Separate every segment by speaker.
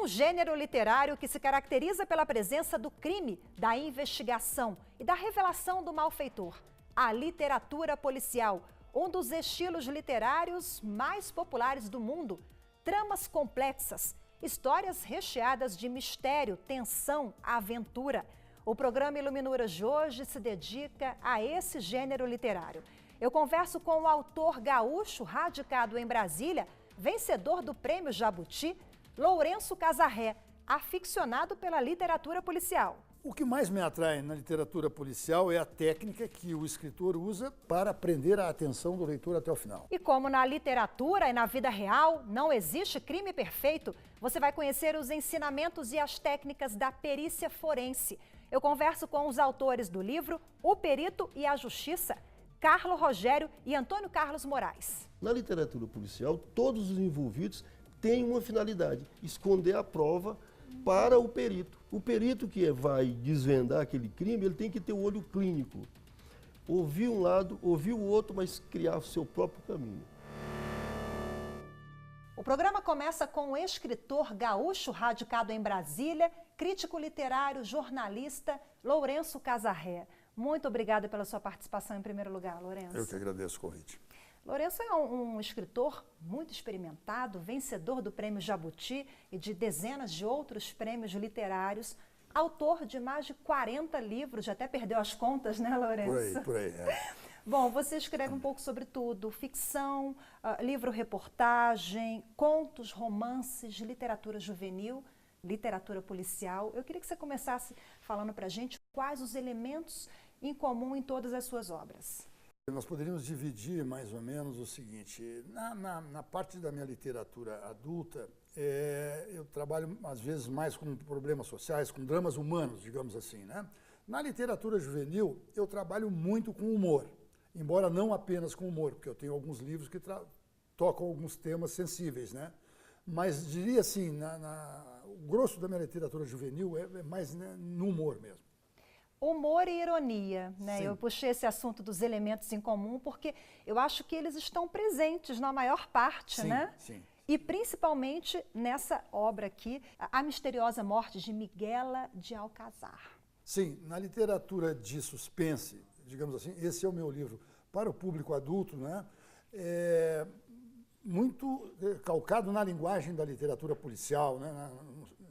Speaker 1: um gênero literário que se caracteriza pela presença do crime, da investigação e da revelação do malfeitor. A literatura policial, um dos estilos literários mais populares do mundo. Tramas complexas, histórias recheadas de mistério, tensão, aventura. O programa Iluminuras de hoje se dedica a esse gênero literário. Eu converso com o autor gaúcho radicado em Brasília, vencedor do Prêmio Jabuti, Lourenço Casarré, aficionado pela literatura policial.
Speaker 2: O que mais me atrai na literatura policial é a técnica que o escritor usa para prender a atenção do leitor até o final.
Speaker 1: E como na literatura e na vida real não existe crime perfeito, você vai conhecer os ensinamentos e as técnicas da perícia forense. Eu converso com os autores do livro O Perito e a Justiça, Carlo Rogério e Antônio Carlos Moraes.
Speaker 3: Na literatura policial, todos os envolvidos têm uma finalidade: esconder a prova para o perito. O perito que vai desvendar aquele crime, ele tem que ter o olho clínico. Ouvir um lado, ouvir o outro, mas criar o seu próprio caminho.
Speaker 1: O programa começa com o escritor gaúcho radicado em Brasília, crítico literário, jornalista, Lourenço Casarré. Muito obrigada pela sua participação em primeiro lugar, Lourenço.
Speaker 2: Eu que agradeço o convite.
Speaker 1: Lourenço é um escritor muito experimentado, vencedor do Prêmio Jabuti e de dezenas de outros prêmios literários, autor de mais de 40 livros, já até perdeu as contas, né, Lourenço?
Speaker 2: Por aí.
Speaker 1: Bom, você escreve um pouco sobre tudo: ficção, livro-reportagem, contos, romances, literatura juvenil, literatura policial. Eu queria que você começasse falando para a gente quais os elementos em comum em todas as suas obras.
Speaker 2: Nós poderíamos dividir mais ou menos o seguinte: na parte da minha literatura adulta, eu trabalho às vezes mais com problemas sociais, com dramas humanos, digamos assim, né? Na literatura juvenil, eu trabalho muito com humor, embora não apenas com humor, porque eu tenho alguns livros que tocam alguns temas sensíveis, né? Mas diria assim, o grosso da minha literatura juvenil é mais, né, no humor mesmo.
Speaker 1: Humor e ironia, né?
Speaker 2: Sim.
Speaker 1: Eu puxei esse assunto dos elementos em comum porque eu acho que eles estão presentes na maior parte,
Speaker 2: Sim,
Speaker 1: né?
Speaker 2: sim.
Speaker 1: E principalmente nessa obra aqui, A Misteriosa Morte de Miguela de Alcazar.
Speaker 2: Sim, na literatura de suspense, digamos assim, esse é o meu livro para o público adulto, né? Muito calcado na linguagem da literatura policial, né?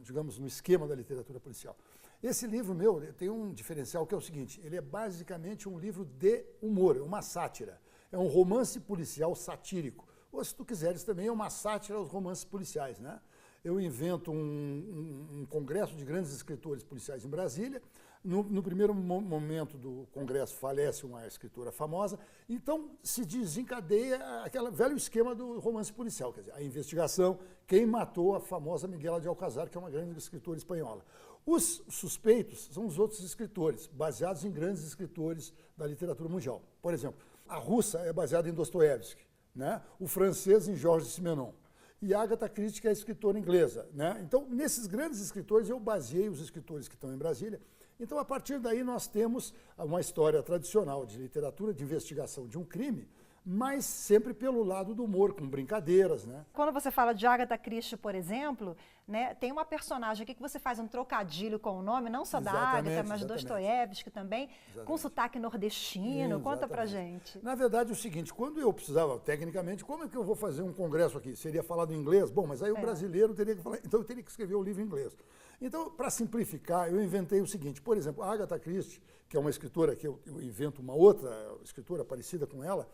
Speaker 2: Digamos, no esquema da literatura policial. Esse livro meu tem um diferencial que é o seguinte: ele é basicamente um livro de humor, uma sátira. É um romance policial satírico. Ou, se tu quiseres, também é uma sátira aos romances policiais, né? Eu invento um congresso de grandes escritores policiais em Brasília. No primeiro momento do congresso falece uma escritora famosa, então se desencadeia aquele velho esquema do romance policial, quer dizer, a investigação, quem matou a famosa Miguela de Alcazar, que é uma grande escritora espanhola. Os suspeitos são os outros escritores, baseados em grandes escritores da literatura mundial. Por exemplo, a russa é baseada em Dostoiévski, né? O francês em Georges Simenon. E Agatha Christie, que é a escritora inglesa, né? Então, nesses grandes escritores, eu baseei os escritores que estão em Brasília. Então, a partir daí, nós temos uma história tradicional de literatura, de investigação de um crime, mas sempre pelo lado do humor, com brincadeiras, né?
Speaker 1: Quando você fala de Agatha Christie, por exemplo, né, tem uma personagem aqui que você faz um trocadilho com o nome, não só da Agatha, mas Dostoiévski também, com sotaque nordestino. Conta pra gente.
Speaker 2: Na verdade, é o seguinte: quando eu precisava, tecnicamente, como é que eu vou fazer um congresso aqui? Seria falado em inglês? Bom, mas aí o brasileiro teria que falar, então eu teria que escrever o livro em inglês. Então, para simplificar, eu inventei o seguinte: por exemplo, a Agatha Christie, que é uma escritora que eu invento uma outra escritora parecida com ela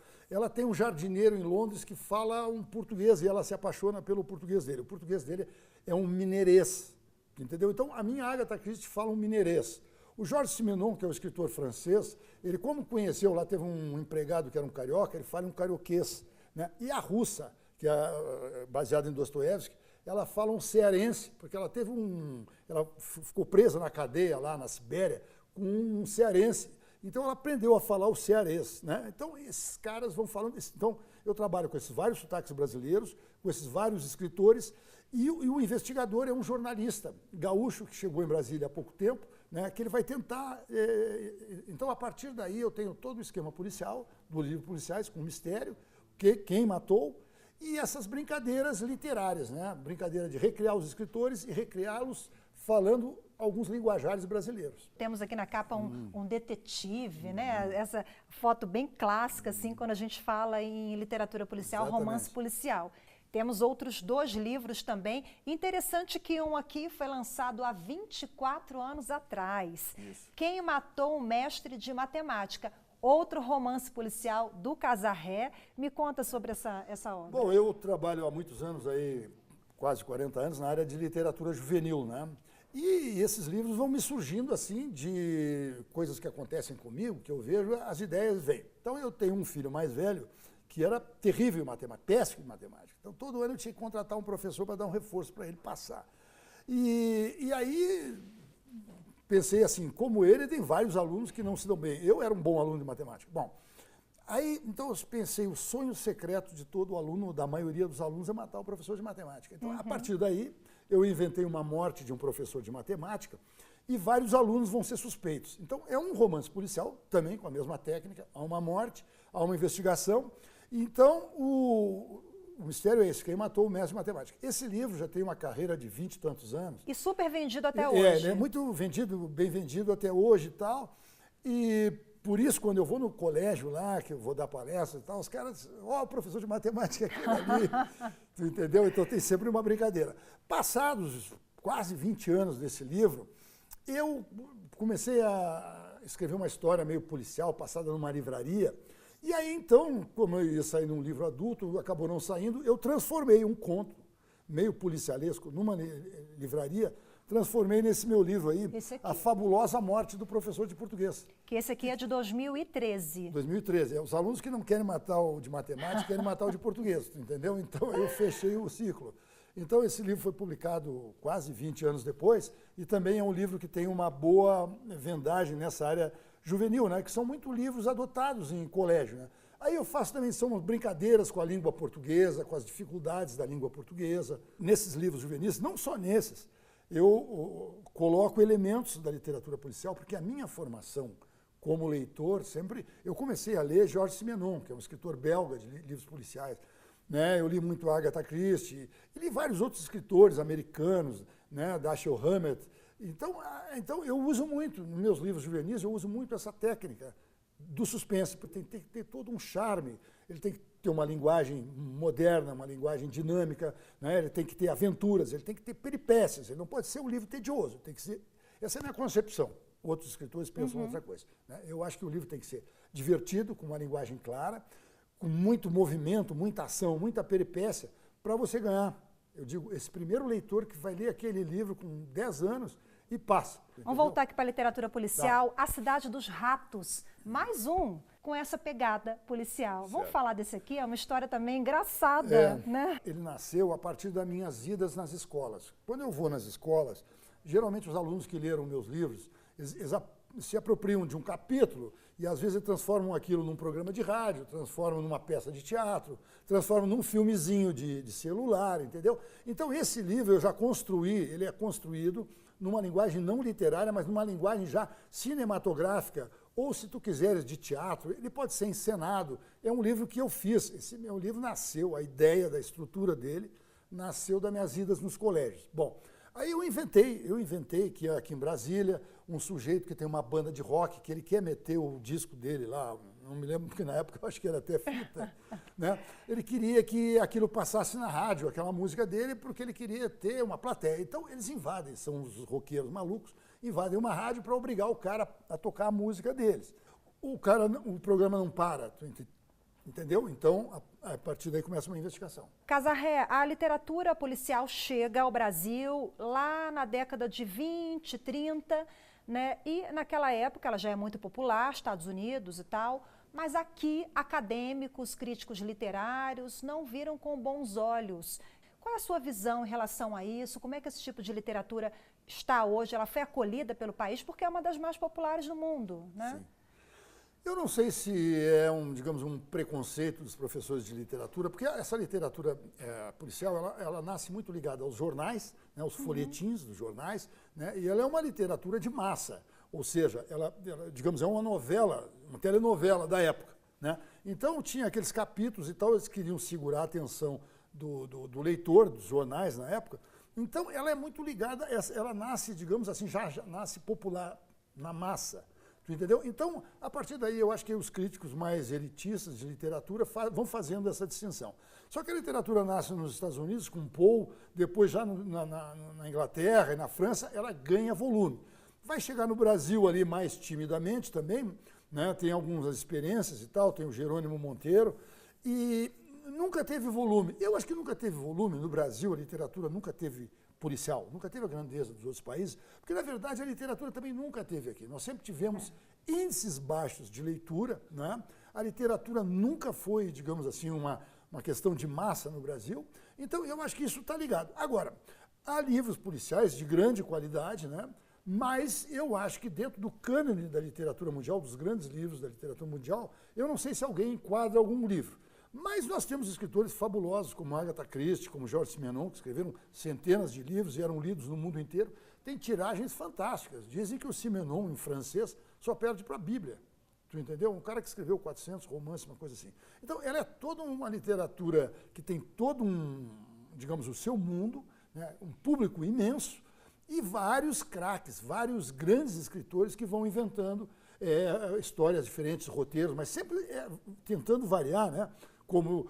Speaker 2: tem um jardineiro em Londres que fala um português e ela se apaixona pelo português dele. O português dele é um mineirês, entendeu? Então, a minha Agatha Christie fala um mineirês. O Georges Simenon, que é o escritor francês, ele, como conheceu lá, teve um empregado que era um carioca, ele fala um carioquês, né? E a russa, que é baseada em Dostoiévski, ela fala um cearense, porque ela ficou presa na cadeia lá na Sibéria com um cearense. Então, ela aprendeu a falar o cearês, né? Então, esses caras vão falando. Então, eu trabalho com esses vários sotaques brasileiros, com esses vários escritores, e o investigador é um jornalista gaúcho que chegou em Brasília há pouco tempo, né? Que ele vai tentar. Então, a partir daí, eu tenho todo o esquema policial, do livro Policiais, com mistério, quem matou, e essas brincadeiras literárias, né? Brincadeira de recriar os escritores e recriá-los falando alguns linguajares brasileiros.
Speaker 1: Temos aqui na capa um detetive, né? Essa foto bem clássica, assim, quando a gente fala em literatura policial,
Speaker 2: Exatamente.
Speaker 1: romance policial. Temos outros 2 livros também. Interessante que um aqui foi lançado há 24 anos atrás.
Speaker 2: Isso.
Speaker 1: Quem Matou o Mestre de Matemática? Outro romance policial do Casarré. Me conta sobre essa obra.
Speaker 2: Bom, eu trabalho há muitos anos aí, quase 40 anos, na área de literatura juvenil, né? E esses livros vão me surgindo assim de coisas que acontecem comigo, que eu vejo, as ideias vêm. Então eu tenho um filho mais velho que era terrível em matemática, péssimo em matemática. Então todo ano eu tinha que contratar um professor para dar um reforço para ele passar. E aí pensei assim, como ele, tem vários alunos que não se dão bem. Eu era um bom aluno de matemática. Bom, aí então eu pensei, o sonho secreto de todo aluno, da maioria dos alunos, é matar o professor de matemática. Então a partir daí eu inventei uma morte de um professor de matemática e vários alunos vão ser suspeitos. Então é um romance policial, também com a mesma técnica, há uma morte, há uma investigação. Então o mistério é esse, quem matou o mestre de matemática. Esse livro já tem uma carreira de 20 e tantos anos.
Speaker 1: E super vendido até hoje.
Speaker 2: Ele é muito vendido, bem vendido até hoje e tal. E por isso, quando eu vou no colégio lá, que eu vou dar palestra e tal, os caras, ó, o professor de matemática aqui ali, tu entendeu? Então tem sempre uma brincadeira. Passados quase 20 anos desse livro, eu comecei a escrever uma história meio policial, passada numa livraria, e aí então, como eu ia sair num livro adulto, acabou não saindo, eu transformei um conto meio policialesco numa livraria, transformei nesse meu livro aí, A Fabulosa Morte do Professor de Português.
Speaker 1: Que esse aqui é de 2013.
Speaker 2: 2013. Os alunos que não querem matar o de matemática, querem matar o de português, entendeu? Então eu fechei o ciclo. Então esse livro foi publicado quase 20 anos depois e também é um livro que tem uma boa vendagem nessa área juvenil, né? Que são muitos livros adotados em colégio, né? Aí eu faço também, são brincadeiras com a língua portuguesa, com as dificuldades da língua portuguesa. Nesses livros juvenis, não só nesses, eu coloco elementos da literatura policial, porque a minha formação como leitor, sempre, eu comecei a ler Georges Simenon, que é um escritor belga de livros policiais, né? Eu li muito Agatha Christie, e li vários outros escritores americanos, né? Dashiell Hammett. Então eu uso muito, nos meus livros juvenis, eu uso muito essa técnica do suspense, porque tem que ter todo um charme, ele tem que ter uma linguagem moderna, uma linguagem dinâmica, né? Ele tem que ter aventuras, ele tem que ter peripécias, ele não pode ser um livro tedioso, tem que ser... Essa é a minha concepção. Outros escritores pensam outra coisa, né? Eu acho que o livro tem que ser divertido, com uma linguagem clara, com muito movimento, muita ação, muita peripécia, para você ganhar. Eu digo, esse primeiro leitor que vai ler aquele livro com 10 anos e passa. Entendeu?
Speaker 1: Vamos voltar aqui para a literatura policial. Tá. A Cidade dos Ratos, mais um com essa pegada policial. Certo. Vamos falar desse aqui, é uma história também engraçada, né?
Speaker 2: Ele nasceu a partir das minhas idas nas escolas. Quando eu vou nas escolas, geralmente os alunos que leram meus livros, eles se apropriam de um capítulo e às vezes transformam aquilo num programa de rádio, transformam numa peça de teatro, transformam num filmezinho de celular, entendeu? Então esse livro eu já construí, ele é construído numa linguagem não literária, mas numa linguagem já cinematográfica, ou se tu quiseres de teatro, ele pode ser encenado. É um livro que eu fiz, esse meu livro nasceu, a ideia da estrutura dele nasceu das minhas idas nos colégios. Bom, aí eu inventei que aqui em Brasília, um sujeito que tem uma banda de rock, que ele quer meter o disco dele lá, não me lembro, porque na época eu acho que era até fita, né? Ele queria que aquilo passasse na rádio, aquela música dele, porque ele queria ter uma plateia. Então eles invadem, são os roqueiros malucos, invadem uma rádio para obrigar o cara a tocar a música deles. O programa não para, entendeu? Então, a partir daí começa uma investigação.
Speaker 1: Casarré, a literatura policial chega ao Brasil lá na década de 20, 30, né? E naquela época ela já é muito popular, Estados Unidos e tal, mas aqui acadêmicos, críticos literários não viram com bons olhos. Qual é a sua visão em relação a isso? Como é que esse tipo de literatura está hoje? Ela foi acolhida pelo país porque é uma das mais populares do mundo, né?
Speaker 2: Sim. Eu não sei se é digamos, um preconceito dos professores de literatura, porque essa literatura policial, ela nasce muito ligada aos jornais, né, aos folhetins dos jornais, né, e ela é uma literatura de massa, ou seja, ela digamos, é uma novela, uma telenovela da época, né? Então tinha aqueles capítulos e tal, eles queriam segurar a atenção do leitor, dos jornais na época. Então, ela é muito ligada, ela nasce, digamos assim, já nasce popular na massa. Tu entendeu? Então, a partir daí, eu acho que os críticos mais elitistas de literatura vão fazendo essa distinção. Só que a literatura nasce nos Estados Unidos com Poe, depois já na Inglaterra e na França, ela ganha volume. Vai chegar no Brasil ali mais timidamente também, né? Tem algumas experiências e tal, tem o Jerônimo Monteiro, e nunca teve volume. Eu acho que nunca teve volume no Brasil, a literatura nunca teve policial, nunca teve a grandeza dos outros países, porque, na verdade, a literatura também nunca teve aqui. Nós sempre tivemos índices baixos de leitura, né? A literatura nunca foi, digamos assim, uma questão de massa no Brasil. Então, eu acho que isso está ligado. Agora, há livros policiais de grande qualidade, né? Mas eu acho que dentro do cânone da literatura mundial, dos grandes livros da literatura mundial, eu não sei se alguém enquadra algum livro. Mas nós temos escritores fabulosos como Agatha Christie, como Georges Simenon, que escreveram centenas de livros e eram lidos no mundo inteiro. Tem tiragens fantásticas. Dizem que o Simenon, em francês, só perde para a Bíblia. Tu entendeu? Um cara que escreveu 400 romances, uma coisa assim. Então, ela é toda uma literatura que tem todo digamos, o seu mundo, né? Um público imenso e vários craques, vários grandes escritores que vão inventando histórias diferentes, roteiros, mas sempre tentando variar, né? Como,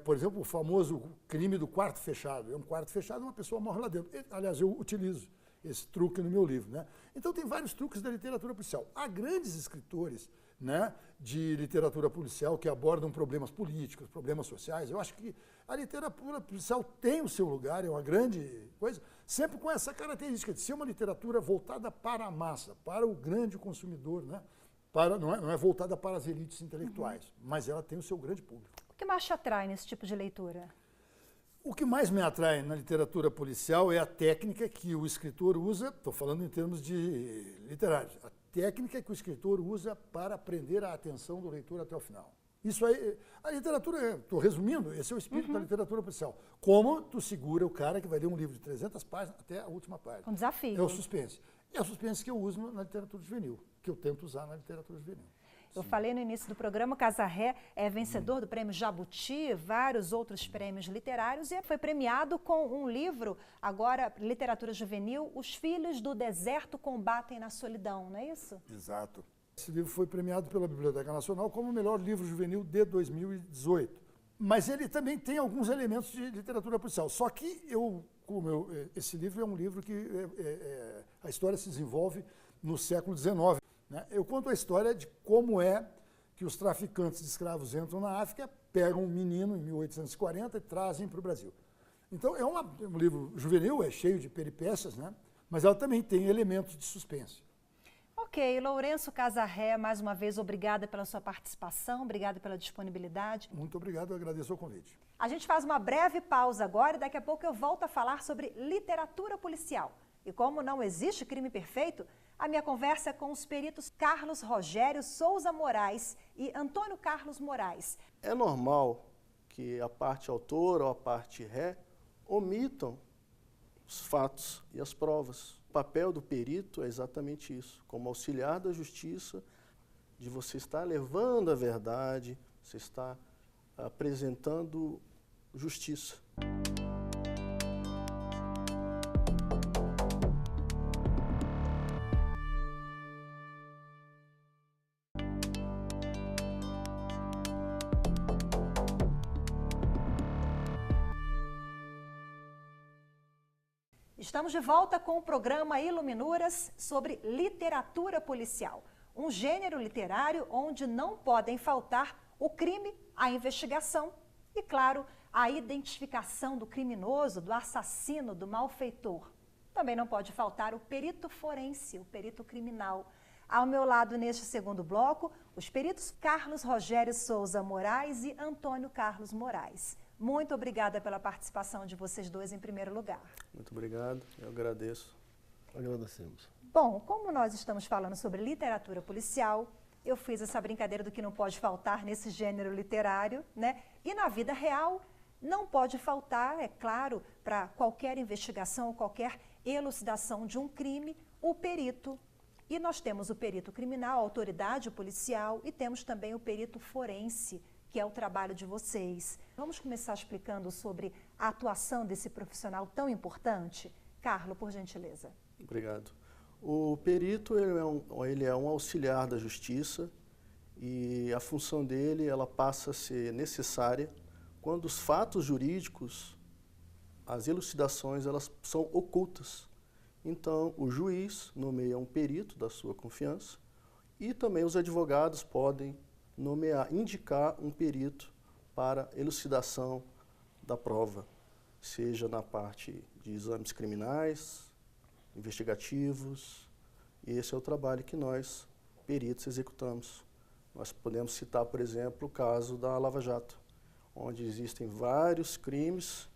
Speaker 2: por exemplo, o famoso crime do quarto fechado. É um quarto fechado, uma pessoa morre lá dentro. Aliás, eu utilizo esse truque no meu livro, né? Então, tem vários truques da literatura policial. Há grandes escritores, né, de literatura policial que abordam problemas políticos, problemas sociais. Eu acho que a literatura policial tem o seu lugar, é uma grande coisa, sempre com essa característica de ser uma literatura voltada para a massa, para o grande consumidor, né? Não é voltada para as elites intelectuais, mas ela tem o seu grande público.
Speaker 1: O que mais te atrai nesse tipo de leitura?
Speaker 2: O que mais me atrai na literatura policial é a técnica que o escritor usa, estou falando em termos de literários, a técnica que o escritor usa para prender a atenção do leitor até o final. Isso aí, a literatura, estou resumindo, esse é o espírito da literatura policial. Como tu segura o cara que vai ler um livro de 300 páginas até a última página.
Speaker 1: Um desafio.
Speaker 2: É o suspense. É o suspense que eu uso na literatura juvenil, que eu tento usar na literatura juvenil.
Speaker 1: Eu falei no início do programa, Casarré é vencedor do prêmio Jabuti, vários outros prêmios literários, e foi premiado com um livro, agora, literatura juvenil, Os Filhos do Deserto Combatem na Solidão, não é isso?
Speaker 2: Exato. Esse livro foi premiado pela Biblioteca Nacional como o melhor livro juvenil de 2018. Mas ele também tem alguns elementos de literatura policial. Só que esse livro é um livro que a história se desenvolve no século XIX. Né? Eu conto a história de como é que os traficantes de escravos entram na África, pegam um menino em 1840 e trazem para o Brasil. Então, é um livro juvenil, é cheio de peripécias, né? Mas ela também tem elementos de suspense.
Speaker 1: Ok, Lourenço Casarré, mais uma vez, obrigada pela sua participação, obrigada pela disponibilidade.
Speaker 2: Muito obrigado, eu agradeço o convite.
Speaker 1: A gente faz uma breve pausa agora e daqui a pouco eu volto a falar sobre literatura policial. E como não existe crime perfeito, a minha conversa é com os peritos Carlos Rogério Souza Moraes e Antônio Carlos Moraes.
Speaker 4: É normal que a parte autora ou a parte ré omitam os fatos e as provas. O papel do perito é exatamente isso, como auxiliar da justiça, de você estar levando a verdade, você está apresentando justiça.
Speaker 1: Estamos de volta com o programa Iluminuras sobre literatura policial, um gênero literário onde não podem faltar o crime, a investigação e, claro, a identificação do criminoso, do assassino, do malfeitor. Também não pode faltar o perito forense, o perito criminal. Ao meu lado, neste segundo bloco, os peritos Carlos Rogério Souza Moraes e Antônio Carlos Moraes. Muito obrigada pela participação de vocês dois em primeiro lugar.
Speaker 4: Muito obrigado, eu agradeço.
Speaker 3: Agradecemos.
Speaker 1: Bom, como nós estamos falando sobre literatura policial, eu fiz essa brincadeira do que não pode faltar nesse gênero literário, né? E na vida real, não pode faltar, é claro, para qualquer investigação ou qualquer elucidação de um crime, o perito. E nós temos o perito criminal, a autoridade policial, e temos também o perito forense, que é o trabalho de vocês. Vamos começar explicando sobre a atuação desse profissional tão importante? Carlos, por gentileza.
Speaker 4: Obrigado. O perito ele é um auxiliar da justiça e a função dele ela passa a ser necessária quando os fatos jurídicos, as elucidações, elas são ocultas. Então, o juiz nomeia um perito da sua confiança e também os advogados podem indicar um perito para elucidação da prova, seja na parte de exames criminais, investigativos, e esse é o trabalho que nós, peritos, executamos. Nós podemos citar, por exemplo, o caso da Lava Jato, onde existem vários crimes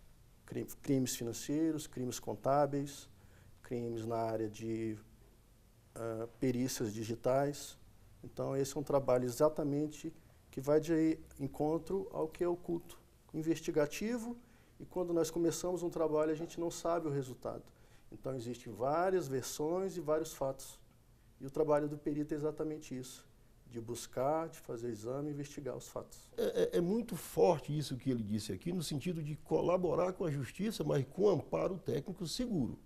Speaker 4: financeiros, crimes contábeis, crimes na área de perícias digitais. Então, esse é um trabalho exatamente que vai de encontro ao que é oculto, investigativo, e quando nós começamos um trabalho, a gente não sabe o resultado. Então, existem várias versões e vários fatos. E o trabalho do perito é exatamente isso, de buscar, de fazer exame e investigar os fatos.
Speaker 3: É muito forte isso que ele disse aqui, no sentido de colaborar com a justiça, mas com amparo técnico seguro.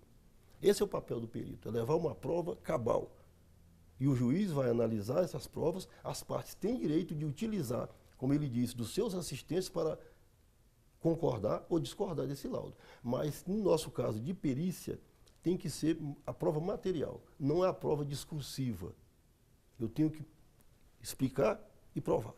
Speaker 3: Esse é o papel do perito, é levar uma prova cabal. E o juiz vai analisar essas provas, as partes têm direito de utilizar, como ele disse, dos seus assistentes para concordar ou discordar desse laudo. Mas, no nosso caso de perícia, tem que ser a prova material, não é a prova discursiva. Eu tenho que explicar e provar.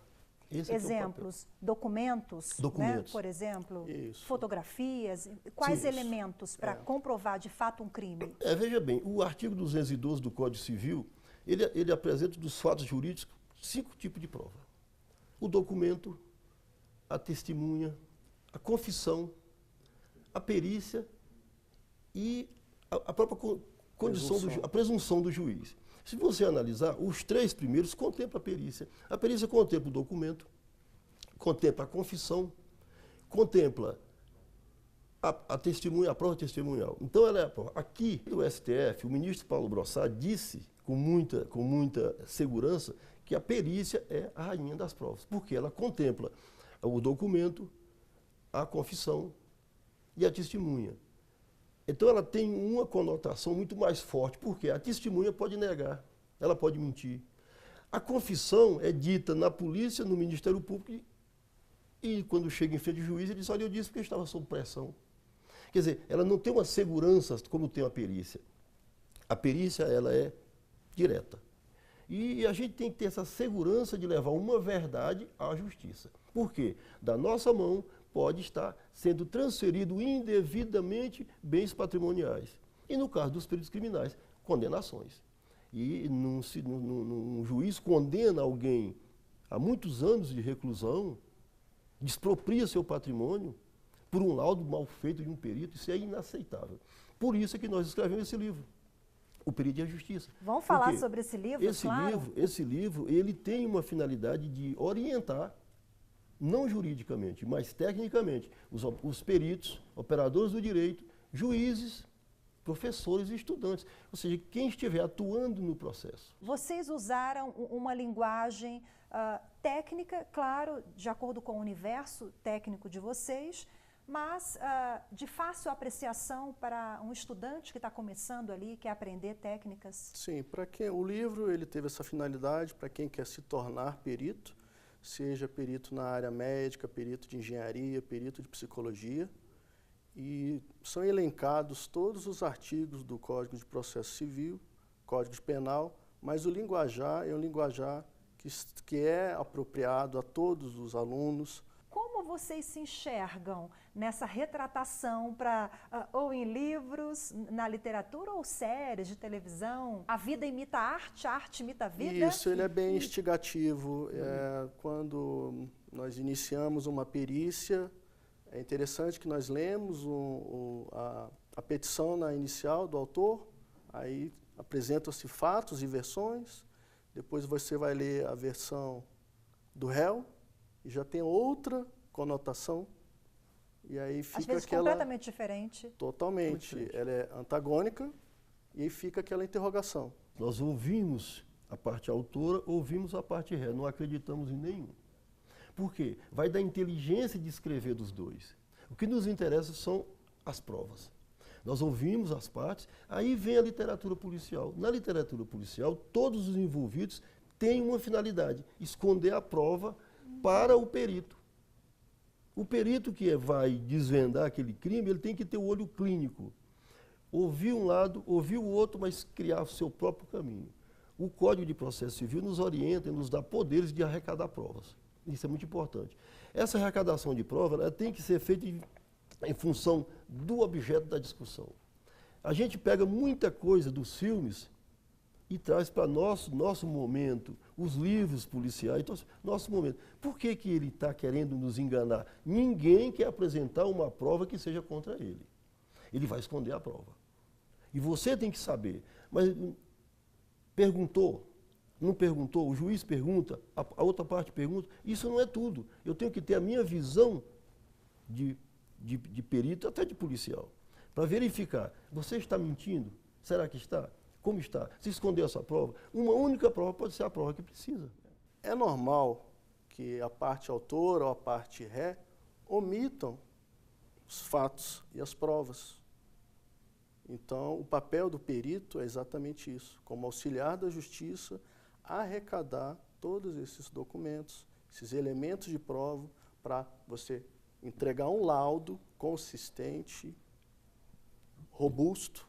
Speaker 3: Esse
Speaker 1: exemplos, documentos, né, por exemplo,
Speaker 4: Isso.
Speaker 1: fotografias, quais
Speaker 3: Sim,
Speaker 1: elementos para comprovar de fato um crime?
Speaker 3: Veja bem, o artigo 212 do Código Civil, ele apresenta dos fatos jurídicos 5 tipos de prova. O documento, a testemunha, a confissão, a perícia e a própria condição a presunção do juiz. Se você analisar, os 3 primeiros contemplam a perícia. A perícia contempla o documento, contempla a confissão, contempla a testemunha, a prova testemunhal. Então, ela é a prova. Aqui, no STF, o ministro Paulo Brossard disse com muita segurança que a perícia é a rainha das provas, porque ela contempla o documento, a confissão e a testemunha. Então, ela tem uma conotação muito mais forte, porque a testemunha pode negar, ela pode mentir. A confissão é dita na polícia, no Ministério Público, e quando chega em frente ao juiz, ele diz, olha, eu disse porque eu estava sob pressão. Quer dizer, ela não tem uma segurança como tem a perícia. A perícia, ela é direta. E a gente tem que ter essa segurança de levar uma verdade à justiça. Por quê? Da nossa mão pode estar sendo transferido indevidamente bens patrimoniais. E no caso dos peritos criminais, condenações. E um juiz condena alguém a muitos anos de reclusão, despropria seu patrimônio por um laudo mal feito de um perito, isso é inaceitável. Por isso é que nós escrevemos esse livro, O Perito e a Justiça.
Speaker 1: Vamos falar sobre esse livro, claro?
Speaker 3: Esse livro, ele tem uma finalidade de orientar, não juridicamente, mas tecnicamente, os peritos, operadores do direito, juízes, professores e estudantes, ou seja, quem estiver atuando no processo.
Speaker 1: Vocês usaram uma linguagem técnica, claro, de acordo com o universo técnico de vocês, mas de fácil apreciação para um estudante que está começando ali, quer aprender técnicas?
Speaker 4: Sim, para quem o livro ele teve essa finalidade, para quem quer se tornar perito, seja perito na área médica, perito de engenharia, perito de psicologia, e são elencados todos os artigos do Código de Processo Civil, Código Penal, mas o linguajar é um linguajar que é apropriado a todos os alunos.
Speaker 1: Como vocês se enxergam nessa retratação ou em livros, na literatura ou séries de televisão? A vida imita a arte imita a vida?
Speaker 4: Isso, ele é bem instigativo. Quando nós iniciamos uma perícia, é interessante que nós lemos a petição inicial do autor, aí apresentam-se fatos e versões, depois você vai ler a versão do réu, e já tem outra conotação, e aí fica
Speaker 1: às vezes
Speaker 4: aquela...
Speaker 1: completamente diferente.
Speaker 4: Totalmente. Ela é antagônica, e aí fica aquela interrogação.
Speaker 3: Nós ouvimos a parte autora, ouvimos a parte ré, não acreditamos em nenhum. Por quê? Vai da inteligência de escrever dos dois. O que nos interessa são as provas. Nós ouvimos as partes, aí vem a literatura policial. Na literatura policial, todos os envolvidos têm uma finalidade: esconder a prova para o perito. O perito que vai desvendar aquele crime, ele tem que ter o olho clínico. Ouvir um lado, ouvir o outro, mas criar o seu próprio caminho. O Código de Processo Civil nos orienta e nos dá poderes de arrecadar provas. Isso é muito importante. Essa arrecadação de prova, ela tem que ser feita em função do objeto da discussão. A gente pega muita coisa dos filmes e traz para nosso momento, os livros policiais, então, nosso momento. Por que ele está querendo nos enganar? Ninguém quer apresentar uma prova que seja contra ele. Ele vai esconder a prova. E você tem que saber. Mas perguntou, não perguntou, o juiz pergunta, a outra parte pergunta, isso não é tudo. Eu tenho que ter a minha visão de perito, até de policial, para verificar, você está mentindo? Será que está? Como está? Se escondeu essa prova, uma única prova pode ser a prova que precisa.
Speaker 4: É normal que a parte autora ou a parte ré omitam os fatos e as provas. Então, o papel do perito é exatamente isso, como auxiliar da justiça, arrecadar todos esses documentos, esses elementos de prova, para você entregar um laudo consistente, robusto,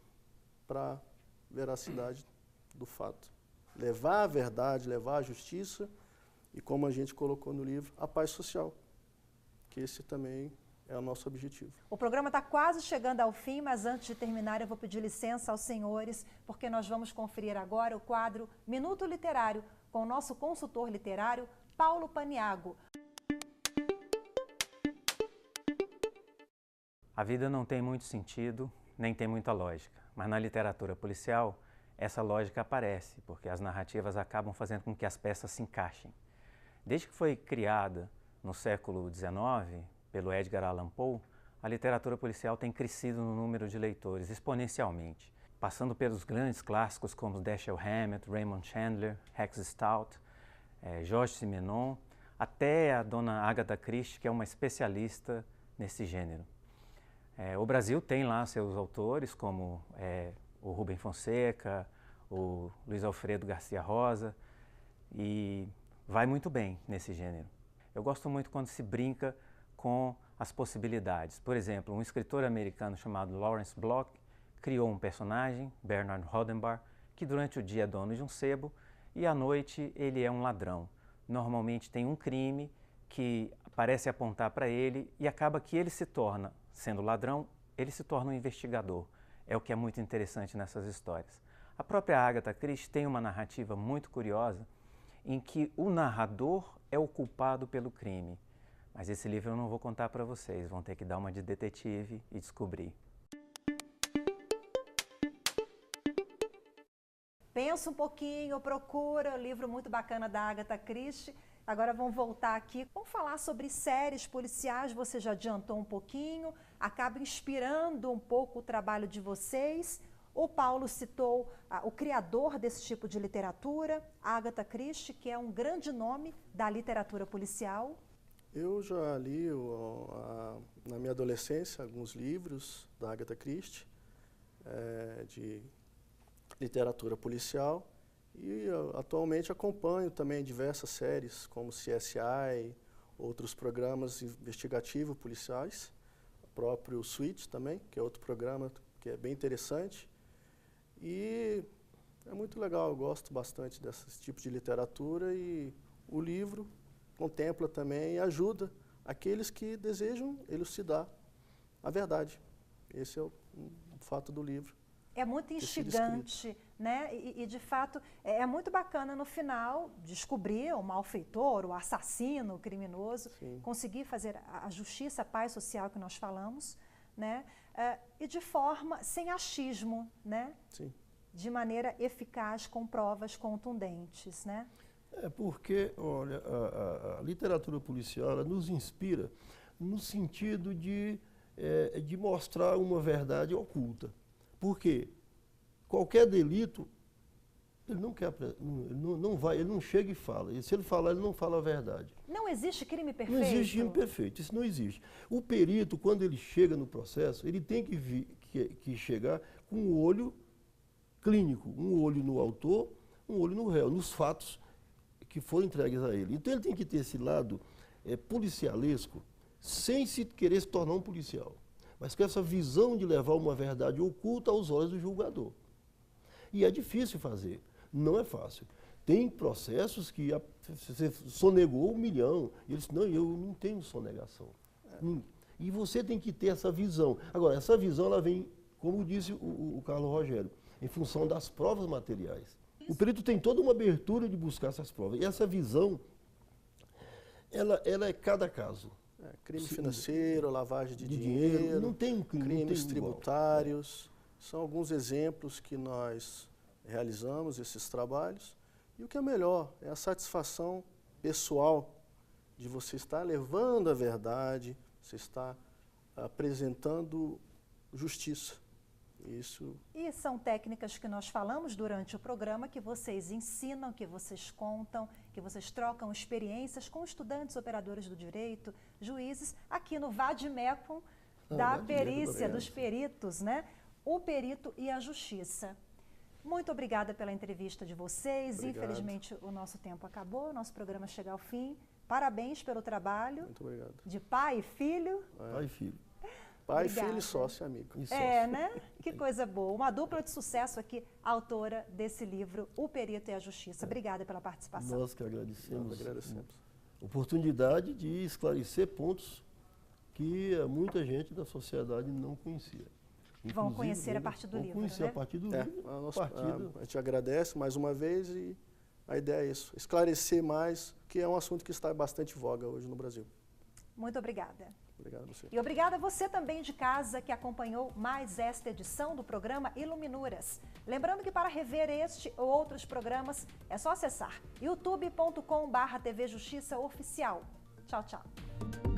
Speaker 4: para a veracidade do fato. Levar a verdade, levar a justiça e, como a gente colocou no livro, a paz social, que esse também é o nosso objetivo.
Speaker 1: O programa está quase chegando ao fim, mas antes de terminar eu vou pedir licença aos senhores, porque nós vamos conferir agora o quadro Minuto Literário com o nosso consultor literário, Paulo Paniago.
Speaker 5: A vida não tem muito sentido, nem tem muita lógica, mas na literatura policial essa lógica aparece, porque as narrativas acabam fazendo com que as peças se encaixem. Desde que foi criada no século XIX, pelo Edgar Allan Poe, a literatura policial tem crescido no número de leitores exponencialmente, passando pelos grandes clássicos como Dashiell Hammett, Raymond Chandler, Rex Stout, Georges Simenon, até a dona Agatha Christie, que é uma especialista nesse gênero. O Brasil tem lá seus autores, como o Rubem Fonseca, o Luiz Alfredo Garcia Rosa, e vai muito bem nesse gênero. Eu gosto muito quando se brinca com as possibilidades. Por exemplo, um escritor americano chamado Lawrence Block criou um personagem, Bernard Rodenbach, que durante o dia é dono de um sebo e à noite ele é um ladrão. Normalmente tem um crime que parece apontar para ele e acaba que ele se torna, sendo ladrão, ele se torna um investigador. É o que é muito interessante nessas histórias. A própria Agatha Christie tem uma narrativa muito curiosa em que o narrador é o culpado pelo crime. Mas esse livro eu não vou contar para vocês, vão ter que dar uma de detetive e descobrir.
Speaker 1: Pensa um pouquinho, procura, livro muito bacana da Agatha Christie. Agora vamos voltar aqui, vamos falar sobre séries policiais, você já adiantou um pouquinho, acaba inspirando um pouco o trabalho de vocês. O Paulo citou o criador desse tipo de literatura, Agatha Christie, que é um grande nome da literatura policial.
Speaker 4: Eu já li na minha adolescência alguns livros da Agatha Christie, de literatura policial, e atualmente acompanho também diversas séries, como CSI, outros programas investigativos policiais, o próprio Switch também, que é outro programa que é bem interessante. E é muito legal, eu gosto bastante desse tipo de literatura e o livro contempla também e ajuda aqueles que desejam elucidar a verdade. Esse é o fato do livro.
Speaker 1: É muito instigante, né? E de fato é muito bacana no final descobrir o malfeitor, o assassino, o criminoso, sim, conseguir fazer a justiça, a paz social que nós falamos, né? E de forma sem achismo, né?
Speaker 4: Sim.
Speaker 1: De maneira eficaz, com provas contundentes, né?
Speaker 3: Porque, olha, a literatura policial ela nos inspira no sentido de mostrar uma verdade oculta. Porque qualquer delito, ele não quer, ele não chega e fala. E se ele falar, ele não fala a verdade.
Speaker 1: Não existe crime perfeito?
Speaker 3: Não existe crime perfeito, isso não existe. O perito, quando ele chega no processo, ele tem que chegar com um olho clínico, um olho no autor, um olho no réu, nos fatos que foram entregues a ele. Então ele tem que ter esse lado policialesco, sem se querer se tornar um policial, mas com essa visão de levar uma verdade oculta aos olhos do julgador. E é difícil fazer, não é fácil. Tem processos que você sonegou 1 milhão, e eles não, eu não tenho sonegação. E você tem que ter essa visão. Agora, essa visão ela vem, como disse o Carlos Rogério, em função das provas materiais. O perito tem toda uma abertura de buscar essas provas. E essa visão, ela é cada caso.
Speaker 4: Crime financeiro, lavagem de dinheiro,
Speaker 3: não tem um crime,
Speaker 4: crimes tributários. São alguns exemplos que nós realizamos, esses trabalhos. E o que é melhor é a satisfação pessoal de você estar levando a verdade, você estar apresentando justiça. Isso.
Speaker 1: E são técnicas que nós falamos durante o programa, que vocês ensinam, que vocês contam, que vocês trocam experiências com estudantes, operadores do direito, juízes, aqui no Vademecum, da perícia, dos peritos, né? O perito e a justiça. Muito obrigada pela entrevista de vocês.
Speaker 4: Obrigado.
Speaker 1: Infelizmente, o nosso tempo acabou, nosso programa chega ao fim. Parabéns pelo trabalho.
Speaker 4: Muito obrigado.
Speaker 1: De pai e filho.
Speaker 3: Pai e filho.
Speaker 4: Pai, filho e sócio, amigo.
Speaker 1: Né? Que coisa boa. Uma dupla de sucesso aqui, autora desse livro, O Perito e a Justiça. Obrigada pela participação.
Speaker 3: Nós que agradecemos.
Speaker 4: Nós agradecemos.
Speaker 3: Oportunidade de esclarecer pontos que muita gente da sociedade não conhecia.
Speaker 1: Vão conhecer a partir do livro,
Speaker 3: conhecer
Speaker 1: né?
Speaker 3: a partir do livro.
Speaker 4: A gente agradece mais uma vez e a ideia é isso, esclarecer mais, que é um assunto que está bastante em voga hoje no Brasil.
Speaker 1: Muito obrigada.
Speaker 4: Obrigado a você.
Speaker 1: E obrigada a você também de casa que acompanhou mais esta edição do programa Iluminuras. Lembrando que para rever este ou outros programas é só acessar youtube.com/TV Justiça Oficial. Tchau, tchau.